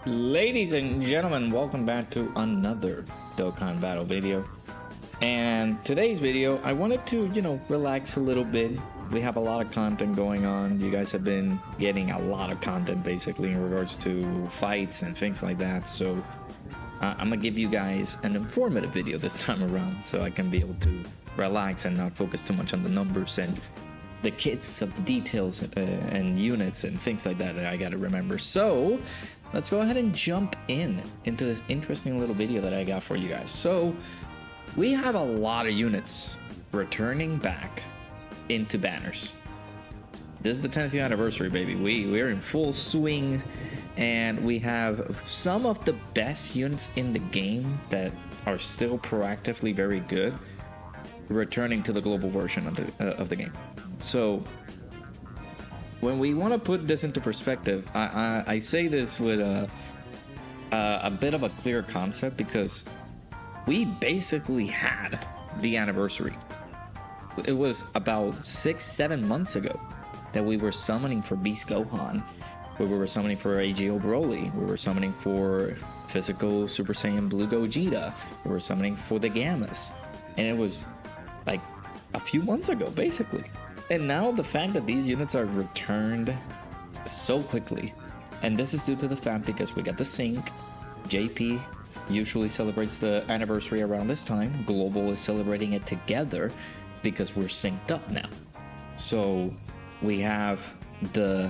Ladies and gentlemen, welcome back to another Dokkan battle video. And today's video, I wanted to, relax a little bit. We have a lot of content going on. You guys have been getting a lot of content basically in regards to fights and things like that. So I'm gonna give you guys an informative video this time around so I can be able to relax and not focus too much on the numbers and the kits of the details and units and things like that I gotta remember. So let's go ahead and jump into this interesting little video that I got for you guys. So we have a lot of units returning back into banners. This is the 10th anniversary, baby. We're in full swing, and we have some of the best units in the game that are still proactively very good returning to the global version of the game. So when we want to put this into perspective, I say this with a bit of a clear concept, because we basically had the anniversary. It was about 6-7 months ago that we were summoning for Beast Gohan, we were summoning for AGO Broly, we were summoning for physical Super Saiyan Blue Gogeta, we were summoning for the Gammas, and it was like a few months ago basically. And now the fact that these units are returned so quickly, and this is due to the fact because we got the sync. JP usually celebrates the anniversary around this time. Global is celebrating it together because we're synced up now. So we have the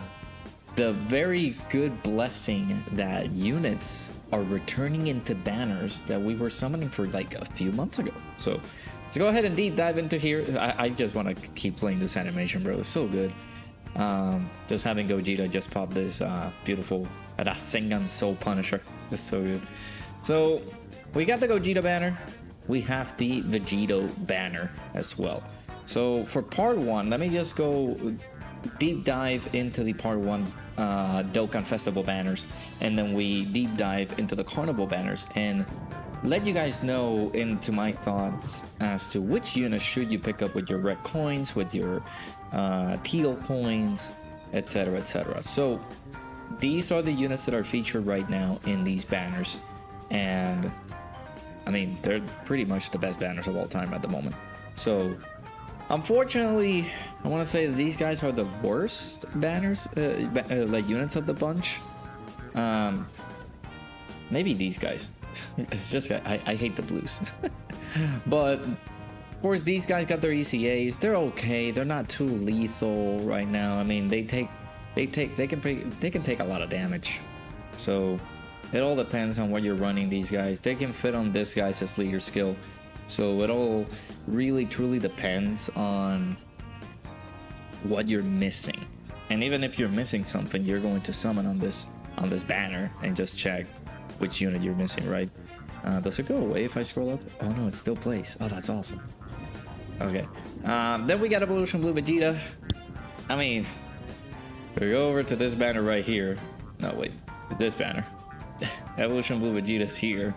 very good blessing that units are returning into banners that we were summoning for like a few months ago. So let's go ahead and deep dive into here. I just want to keep playing this animation, bro. It's so good. Just having Gogeta just pop this beautiful Rasengan Soul Punisher. It's so good. So we got the Gogeta banner. We have the Vegito banner as well. So for part one, let me just go deep dive into the part one Dokkan Festival banners, and then we deep dive into the Carnival banners and let you guys know into my thoughts as to which units should you pick up with your red coins, with your teal coins, etc, etc. So these are the units that are featured right now in these banners, and I mean, they're pretty much the best banners of all time at the moment. So unfortunately, I want to say that these guys are the worst banners, like units of the bunch. Maybe these guys. It's just I hate the blues. But of course these guys got their ECAs. They're okay. They're not too lethal right now. I mean, they can take a lot of damage. So it all depends on what you're running these guys. They can fit on this guy's as leader skill. So it all really truly depends on what you're missing. And even if you're missing something, you're going to summon on this banner and just check which unit you're missing, right? Does it go away if I scroll up? Oh no, it still plays. Oh, that's awesome. Okay. Then we got Evolution Blue Vegeta. I mean, we go over to this banner right here. No, wait. This banner. Evolution Blue Vegeta's here.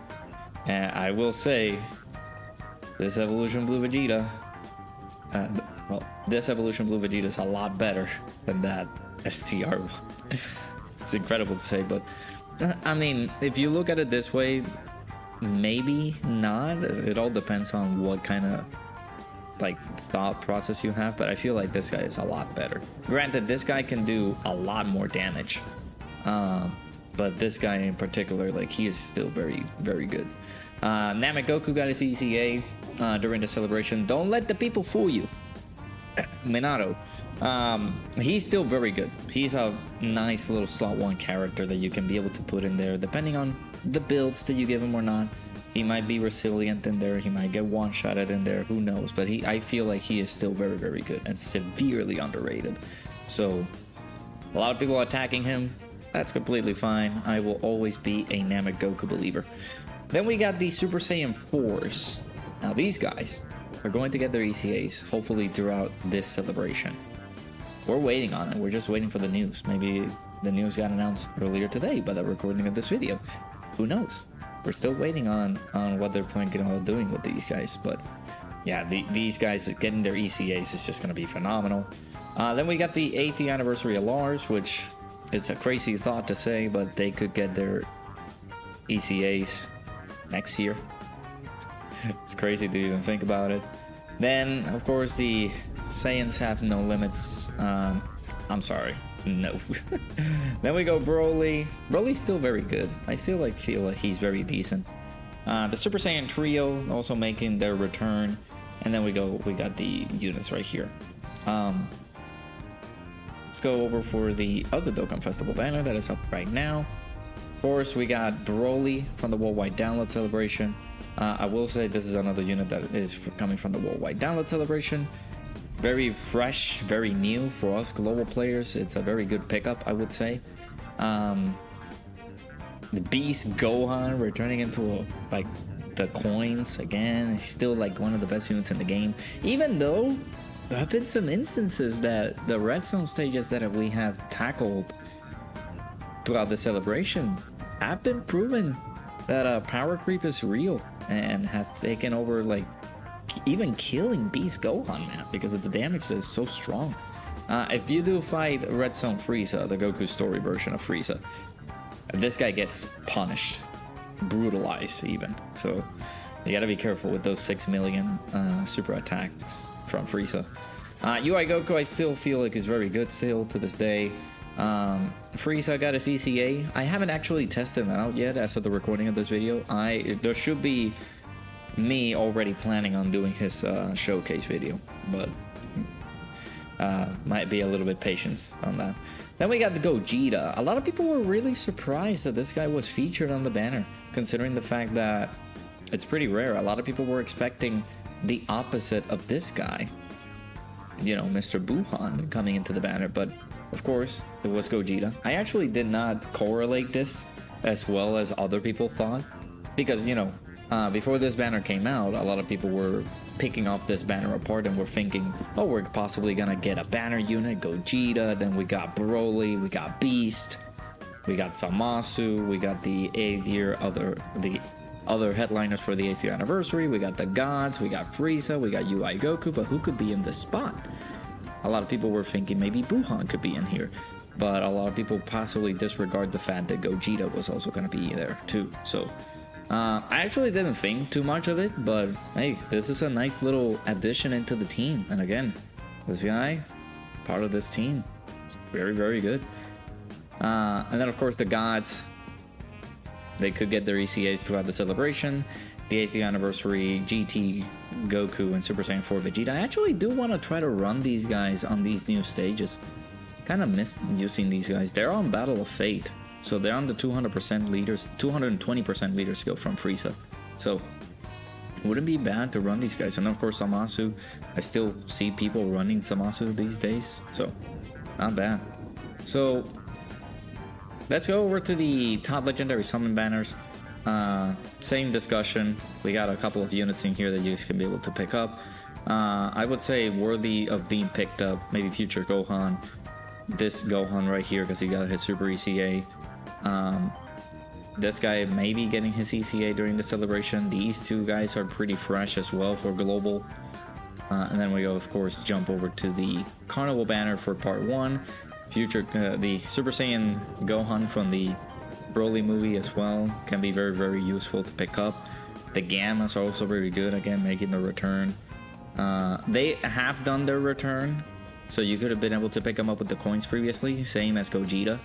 And I will say, this Evolution Blue Vegeta, well, this Evolution Blue Vegeta is a lot better than that STR one. It's incredible to say, but I mean, if you look at it this way, maybe not. It all depends on what kind of like thought process you have, but I feel like this guy is a lot better. Granted, this guy can do a lot more damage, but this guy in particular, like, he is still very, very good. Namek Goku got his ECA during the celebration. Don't let the people fool you. Minato, he's still very good. He's a nice little slot 1 character that you can be able to put in there depending on the builds that you give him or not. He might be resilient in there, he might get one-shotted in there, who knows, but I feel like he is still very, very good and severely underrated. So a lot of people are attacking him. That's completely fine. I will always be a Namek Goku believer. Then we got the Super Saiyan 4s. Now these guys are going to get their ECAs hopefully throughout this celebration. We're waiting on it. We're just waiting for the news. Maybe the news got announced earlier today by the recording of this video. Who knows? We're still waiting on what they're planning on doing with these guys. But yeah, these guys getting their ECAs is just going to be phenomenal. Then we got the 8th anniversary of Lars, which it's a crazy thought to say, but they could get their ECAs next year. It's crazy to even think about it. Then, of course, the Saiyans have no limits. I'm sorry, no. Then we go Broly. Broly's still very good. I still feel like he's very decent. The Super Saiyan Trio also making their return. And then we got the units right here. Let's go over for the other Dokkan Festival banner that is up right now. Of course, we got Broly from the Worldwide Download Celebration. I will say this is another unit that is coming from the Worldwide Download Celebration. Very fresh, very new for us global players. It's a very good pickup, I would say. The Beast Gohan returning into the coins again. He's still one of the best units in the game. Even though there have been some instances that the redstone stages that we have tackled throughout the celebration have been proven that power creep is real and has taken over, even killing Beast Gohan, man, because the damage is so strong. If you do fight Redstone Frieza, the Goku story version of Frieza, this guy gets punished, brutalized even. So you gotta be careful with those 6 million super attacks from Frieza. UI Goku, I still feel like is very good still to this day. Frieza got his ECA. I haven't actually tested him out yet as of the recording of this video. There should be me already planning on doing his showcase video, but might be a little bit patience on that. Then we got the Gogeta. A lot of people were really surprised that this guy was featured on the banner, considering the fact that it's pretty rare. A lot of people were expecting the opposite of this guy, you know, Mr. Buhan coming into the banner, but of course it was Gogeta. I actually did not correlate this as well as other people thought, because, you know, before this banner came out, a lot of people were picking off this banner apart and were thinking, oh, we're possibly gonna get a banner unit, Gogeta, then we got Broly, we got Beast, we got Zamasu, we got the other headliners for the 8th year anniversary, we got the Gods, we got Frieza, we got UI Goku, but who could be in this spot? A lot of people were thinking maybe Buhan could be in here, but a lot of people possibly disregard the fact that Gogeta was also gonna be there too. So I actually didn't think too much of it, but hey, this is a nice little addition into the team. And again, this guy, part of this team, it's very, very good. And then of course the Gods, they could get their ECAs throughout the celebration. The 8th year anniversary, GT, Goku, and Super Saiyan 4 Vegeta. I actually do want to try to run these guys on these new stages. Kind of missed using these guys. They're on Battle of Fate, so they're on the 200% leaders, 220% leader skill from Frieza. So it wouldn't be bad to run these guys. And of course Zamasu, I still see people running Zamasu these days, so not bad. So let's go over to the top legendary summon banners. Same discussion. We got a couple of units in here that you guys can be able to pick up. I would say worthy of being picked up, maybe future Gohan. This Gohan right here, because he got his super ECA. This guy may be getting his ECA during the celebration. These two guys are pretty fresh as well for global. And then we go, of course, jump over to the Carnival banner for part 1. Future, the Super Saiyan Gohan from the Broly movie as well can be very, very useful to pick up. The Gammas are also very good, again, making the return. They have done their return, so you could have been able to pick them up with the coins previously, same as Gogeta.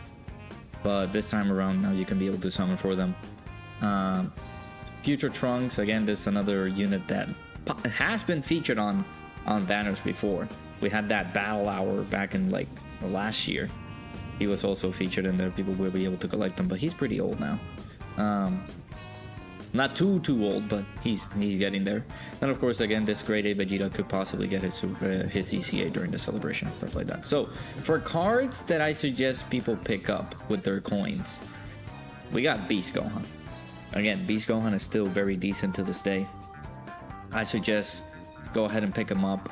But this time around, now you can be able to summon for them. Future Trunks, again, this is another unit that has been featured on banners before. We had that battle hour back in last year. He was also featured in there. People will be able to collect him, but he's pretty old now. Not too old, but he's getting there. And of course, again, this grade A Vegeta could possibly get his ECA during the celebration and stuff like that. So for cards that I suggest people pick up with their coins, we got Beast Gohan. Again, Beast Gohan is still very decent to this day. I suggest go ahead and pick him up.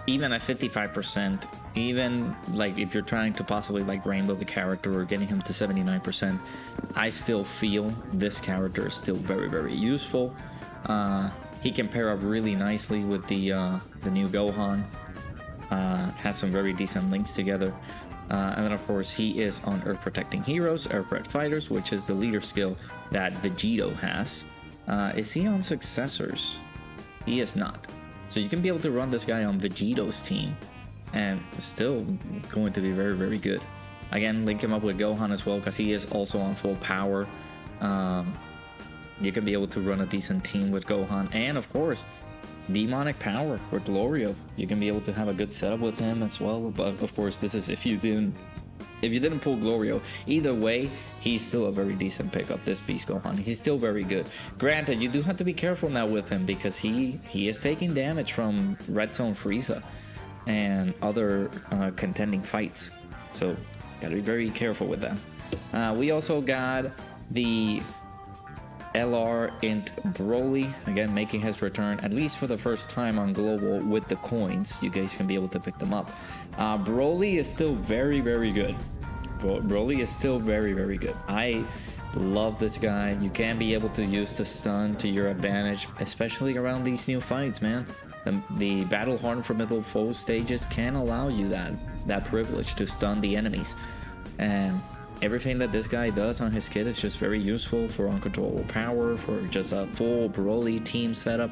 Even at 55%, even if you're trying to possibly rainbow the character or getting him to 79%, I still feel this character is still very, very useful. He can pair up really nicely with the new Gohan. Has some very decent links together. And then of course he is on Earth Protecting Heroes, Aircraft Fighters, which is the leader skill that Vegito has. Is he on Successors? He is not. So you can be able to run this guy on Vegito's team and still going to be very, very good. Again, link him up with Gohan as well because he is also on full power. You can be able to run a decent team with Gohan, and of course Demonic Power with Glorio. You can be able to have a good setup with him as well. But of course, this is if you didn't pull Glorio. Either way, he's still a very decent pickup, this Beast Gohan. He's still very good. Granted, you do have to be careful now with him because he is taking damage from Red Zone Frieza and other contending fights. So gotta be very careful with that. We also got the LR Int Broly, again making his return, at least for the first time on Global with the coins. You guys can be able to pick them up. Broly is still very, very good. Broly is still very, very good. I love this guy. You can be able to use the stun to your advantage, especially around these new fights, man. The Battle Hardened Formidable Foe stages can allow you that privilege to stun the enemies. And everything that this guy does on his kit is just very useful for uncontrollable power, for just a full Broly team setup.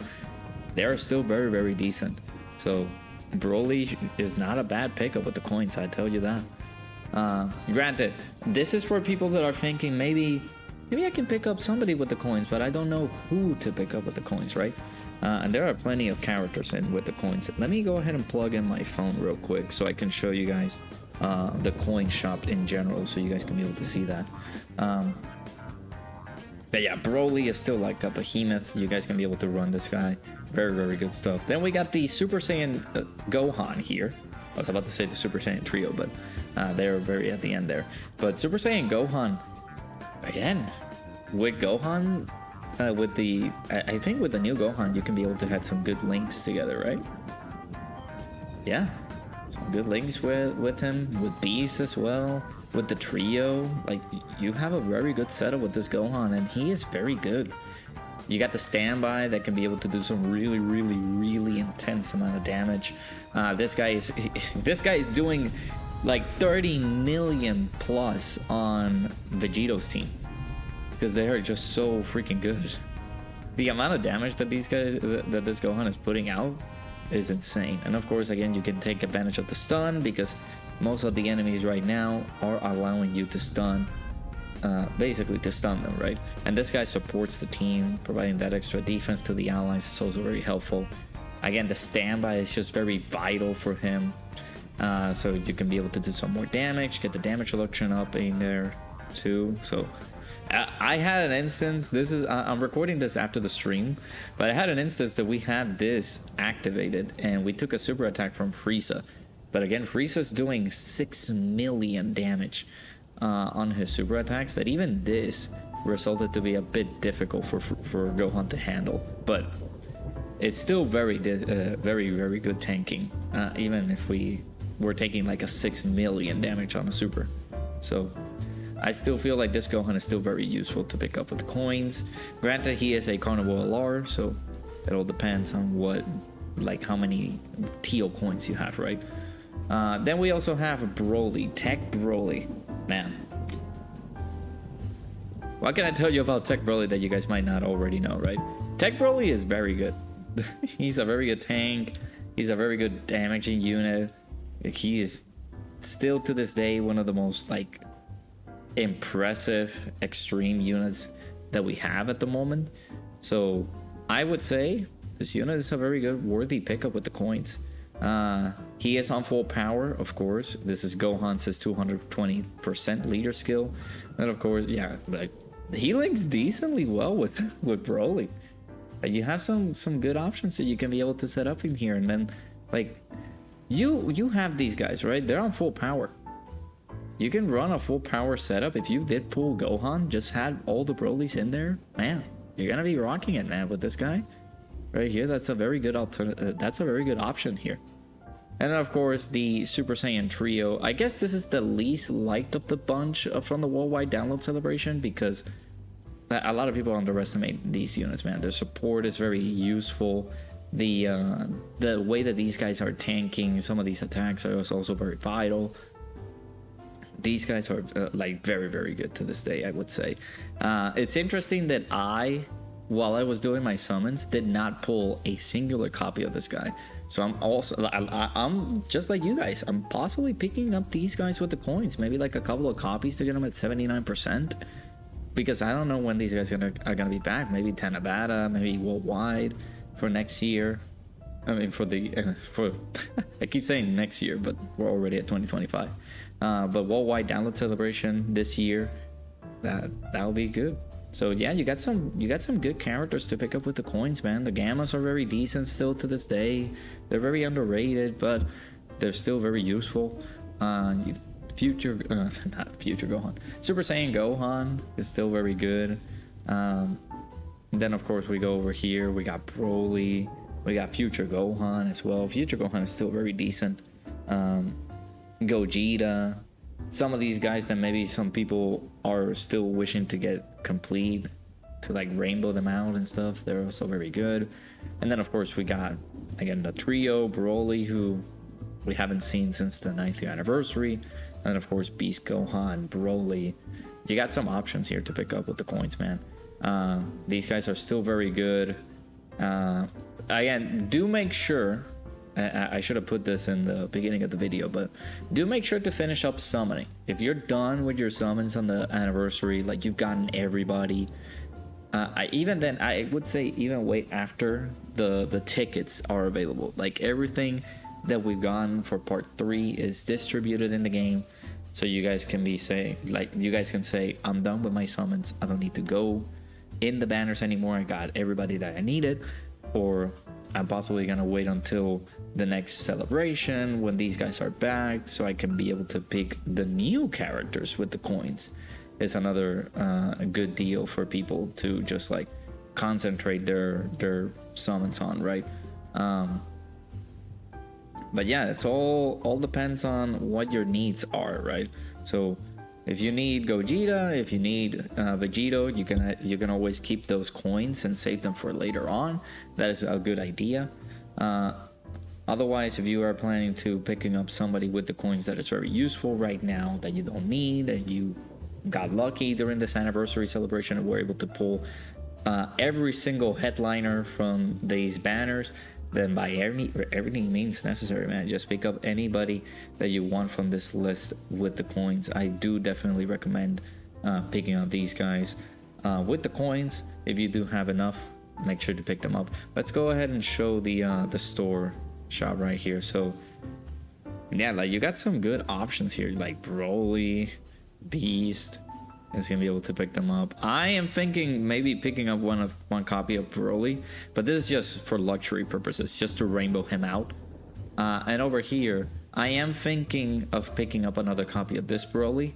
They're still very, very decent. So Broly is not a bad pickup with the coins, I tell you that. Granted, this is for people that are thinking maybe I can pick up somebody with the coins, but I don't know who to pick up with the coins, right? And there are plenty of characters in with the coins. Let me go ahead and plug in my phone real quick so I can show you guys the coin shop in general, so you guys can be able to see that. But yeah, Broly is still like a behemoth. You guys can be able to run this guy. Very, very good stuff. Then we got the Super Saiyan Gohan here. I was about to say the Super Saiyan trio, but they're very at the end there. But Super Saiyan Gohan, again, with Gohan, with the, I think with the new Gohan, you can be able to have some good links together, right? Yeah. Some good links with him, with Beast as well, with the trio. Like, you have a very good setup with this Gohan, and he is very good. You got the standby that can be able to do some really, really, really intense amount of damage. This guy is doing like 30 million plus on Vegito's team because they are just so freaking good. The amount of damage that this Gohan is putting out is insane. And of course, again, you can take advantage of the stun because most of the enemies right now are allowing you to stun, basically to stun them, right? And this guy supports the team, providing that extra defense to the allies. It's also very helpful. Again, the standby is just very vital for him, so you can be able to do some more damage, get the damage reduction up in there too. So I had an instance, I'm recording this after the stream, but I had an instance that we had this activated and we took a super attack from Frieza. But again, Frieza's doing 6 million damage on his super attacks, that even this resulted to be a bit difficult for Gohan to handle. But it's still very, very good tanking, even if we were taking like a 6 million damage on a super. So I still feel like this Gohan is still very useful to pick up with the coins. Granted, he is a Carnival LR, so it all depends on how many teal coins you have, right? Then we also have Broly, Tech Broly. Man, what can I tell you about Tech Broly that you guys might not already know, right? Tech Broly is very good. He's a very good tank. He's a very good damaging unit. He is still to this day one of the most like impressive extreme units that we have at the moment. So I would say this unit is a very good worthy pickup with the coins. He is on full power, of course. This is Gohan's 220% leader skill. And of course, yeah, like he links decently well with Broly. You have some good options that you can be able to set up in here, and then like you have these guys, right? They're on full power. You can run a full power setup. If you did pull Gohan, just had all the Brolys in there, man, you're gonna be rocking it, man, with this guy right here. That's a very good alternative. That's a very good option here. And then of course the Super Saiyan trio. I guess this is the least liked of the bunch from the worldwide download celebration because a lot of people underestimate these units, man. Their support is very useful. The way that these guys are tanking some of these attacks are also very vital. these guys are like very, very good to this day, I would say. It's interesting that while I was doing my summons, did not pull a singular copy of this guy. So I'm just like you guys. I'm possibly picking up these guys with the coins, maybe like a couple of copies to get them at 79%, because I don't know when these guys are gonna be back. Maybe Tanabata, maybe worldwide for next year. I mean, for I keep saying next year, but we're already at 2025. But worldwide download celebration this year, that'll be good. So yeah, you got some good characters to pick up with the coins, man. The Gammas are very decent still to this day. They're very underrated, but they're still very useful. Not future Gohan. Super Saiyan Gohan is still very good. Then of course we go over here. We got Broly. We got Future Gohan as well. Future Gohan is still very decent. Gogeta. Some of these guys that maybe some people are still wishing to get complete, to like rainbow them out and stuff, they're also very good. And then of course we got again the trio, Broly, who we haven't seen since the 9th year anniversary, and of course Beast Gohan, Broly. You got some options here to pick up with the coins, man. These guys are still very good. Again, do make sure, I should have put this in the beginning of the video, but do make sure to finish up summoning. If you're done with your summons on the anniversary, like you've gotten everybody, I would say even wait after the tickets are available. Like everything that we've gotten for part 3 is distributed in the game, so you guys can say, I'm done with my summons. I don't need to go in the banners anymore. I got everybody that I needed. Or I'm possibly gonna wait until the next celebration when these guys are back, so I can be able to pick the new characters with the coins. It's another good deal for people to just like concentrate their summons on, right? But yeah, it's all depends on what your needs are, right? So if you need Gogeta, if you need Vegito, you can always keep those coins and save them for later on. That is a good idea. Otherwise, if you are planning to picking up somebody with the coins that is very useful right now, that you don't need, and you got lucky during this anniversary celebration and were able to pull every single headliner from these banners, then by any means necessary, man, just pick up anybody that you want from this list with the coins. I do definitely recommend picking up these guys with the coins. If you do have enough, make sure to pick them up. Let's go ahead and show the store shop right here. So yeah, like you got some good options here, like Broly, Beast. Is gonna be able to pick them up. I am thinking maybe picking up one copy of Broly, but this is just for luxury purposes, just to rainbow him out. And over here, I am thinking of picking up another copy of this Broly,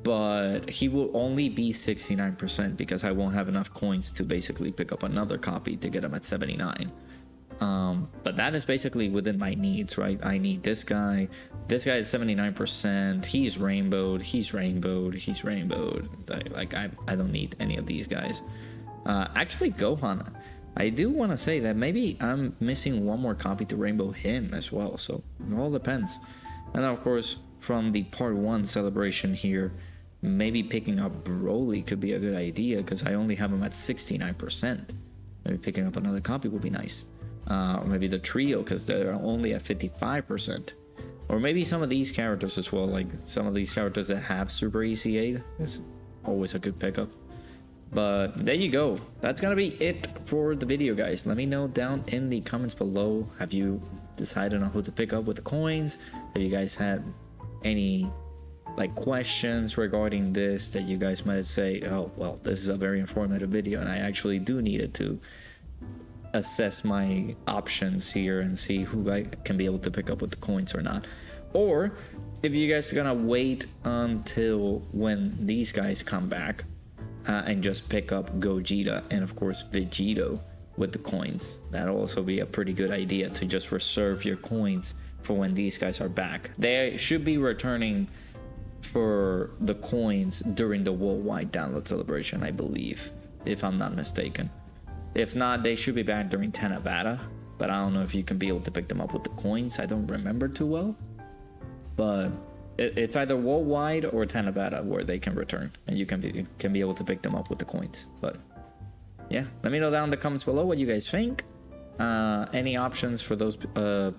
but he will only be 69% because I won't have enough coins to basically pick up another copy to get him at 79. But that is basically within my needs, right? I need this guy. This guy is 79%. He's rainbowed. Like I don't need any of these guys. Actually, Gohan, I do want to say that maybe I'm missing one more copy to rainbow him as well. So it all depends. And then of course, from the part 1 celebration here, maybe picking up Broly could be a good idea because I only have him at 69%. Maybe picking up another copy would be nice. Maybe the trio because they're only at 55%, or maybe some of these characters as well, like some of these characters that have super easy aid is always a good pickup. But there you go, that's gonna be it for the video, guys. Let me know down in the comments below, have you decided on who to pick up with the coins? Have you guys had any like questions regarding this that you guys might say, oh well, this is a very informative video and I actually do need it to assess my options here and see who I can be able to pick up with the coins or not? Or if you guys are gonna wait until when these guys come back and just pick up Gogeta and of course Vegito with the coins. That'll also be a pretty good idea to just reserve your coins for when these guys are back. They should be returning for the coins during the worldwide download celebration, I believe, if I'm not mistaken. If not, they should be back during Tanabata, but I don't know if you can be able to pick them up with the coins. I don't remember too well, but it's either worldwide or Tanabata where they can return, and you can be able to pick them up with the coins. But yeah, let me know down in the comments below what you guys think. Any options for those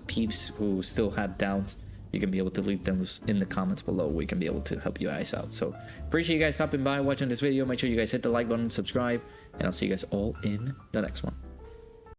peeps who still had doubts, you can be able to leave them in the comments below. We can be able to help you guys out. So appreciate you guys stopping by, watching this video. Make sure you guys hit the like button, subscribe, and I'll see you guys all in the next one.